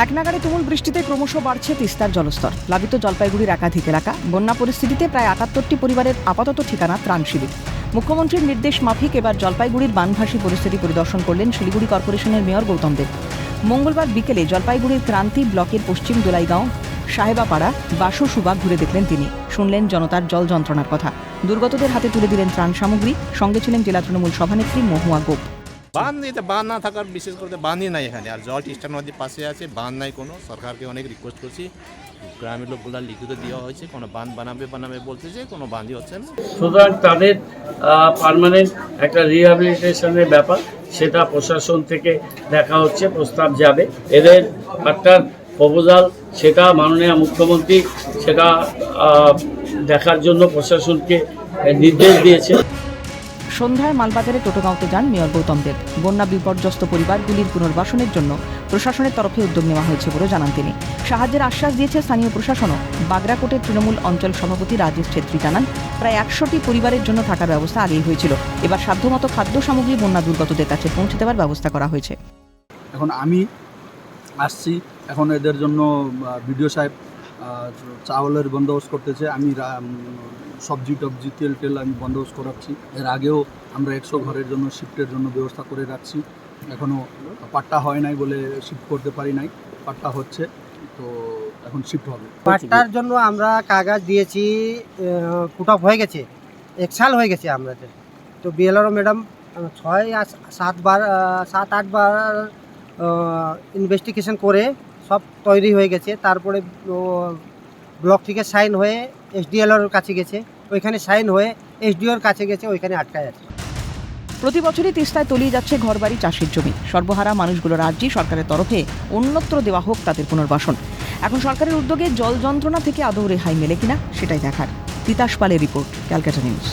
এক নাগাড়ে তুমুল বৃষ্টিতে ক্রমশ বাড়ছে তিস্তার জলস্তর। প্লাবিত জলপাইগুড়ির একাধিক এলাকা। বন্যা পরিস্থিতিতে প্রায় ৭৮টি পরিবারের আপাতত ঠিকানা ত্রাণ শিবির। মুখ্যমন্ত্রীর নির্দেশ মাফিক এবার জলপাইগুড়ির বানভাসী পরিস্থিতি পরিদর্শন করলেন শিলিগুড়ি কর্পোরেশনের মেয়র গৌতম দেব। মঙ্গলবার বিকেলে জলপাইগুড়ির ক্রান্তি ব্লকের পশ্চিম দোলাইগাঁও সাহেবাপাড়া বাসুসুবা ঘুরে দেখলেন তিনি। শুনলেন জনতার জল যন্ত্রণার কথা। দুর্গতদের হাতে তুলে দিলেন ত্রাণ সামগ্রী। সঙ্গে ছিলেন জেলা তৃণমূল সভানেত্রী মহুয়া গোপ। বাঁধ না থাকার বিশেষ করে বাঁধই নাই এখানে। আর জল তিস্তা নদীর পাশে আছে, বাঁধ নাই কোনো। সরকারকে অনেক রিকোয়েস্ট করছি, গ্রামের লোকগুলা লিখিত দেওয়া হয়েছে, কোনো বাঁধ বানাবে বলতেছে, কোনো বাঁধই হচ্ছে না। সুতরাং তাদের পার্মানেন্ট একটা রিহ্যাবিলিটেশনের ব্যাপার, সেটা প্রশাসন থেকে দেখা হচ্ছে, প্রস্তাব যাবে। এদের একটা প্রপোজাল, সেটা মাননীয় মুখ্যমন্ত্রী সেটা দেখার জন্য প্রশাসনকে নির্দেশ দিয়েছে। সন্ধ্যায় মালবাজারে টোটোগাঁওতে যান মেয়র গৌতম দেব। বন্যা বিপর্যস্ত পরিবারগুলির পুনর্বাসনের জন্য প্রশাসনের তরফে উদ্যোগ নেওয়া হয়েছে বলে জানান তিনি। সাহায্যের আশ্বাস দিয়েছে স্থানীয় প্রশাসনও। বাগরাকোটের তৃণমূল অঞ্চল সভাপতি রাজেশ ছেত্রী জানান, প্রায় ১০০টি পরিবারের জন্য থাকার ব্যবস্থা আগেই হয়েছিল। এবার সাধ্যমতো খাদ্য সামগ্রী বন্যা দুর্গতদের কাছে পৌঁছে দেওয়ার ব্যবস্থা করা হয়েছে। এখন আমি আসছি, এখন এদের জন্য বিডিও সাহেব চাউলের বন্দোবস্ত করতেছে। আমি সবজি টবজি তেল আমি বন্দোবস্ত করাচ্ছি। এর আগেও আমরা ১০০ ঘরের জন্য শিফটের জন্য ব্যবস্থা করে রাখছি। এখনও পাট্টা হয় নাই বলে শিফট করতে পারি নাই, পাট্টা হচ্ছে, তো এখন শিফট হবে। পাট্টার জন্য আমরা কাগজ দিয়েছি, পুট অফ হয়ে গেছে, ১ সাল হয়ে গেছে আমাদের। তো বিএলআরও ম্যাডাম ৭-৮ বার ইনভেস্টিগেশন করে সব তৈরি হয়ে গেছে। তারপরে ব্লক থেকে সাইন হয়ে এসডিএলওর কাছে গেছে, ওইখানে সাইন হয়ে এসডিওর কাছে গেছে, ওইখানে আটকায় আছে। প্রতি বছরই তিস্তায় তলিয়ে যাচ্ছে ঘরবাড়ি, চাষের জমি। সর্বহারা মানুষগুলোর আর্জি সরকারের তরফে অন্যত্র দেওয়া হোক তাদের পুনর্বাসন। এখন সরকারের উদ্যোগে জল যন্ত্রণা থেকে আদৌ রেহাই মেলে কিনা সেটাই দেখার। তিতাস পালের রিপোর্ট, ক্যালকাটা নিউজ।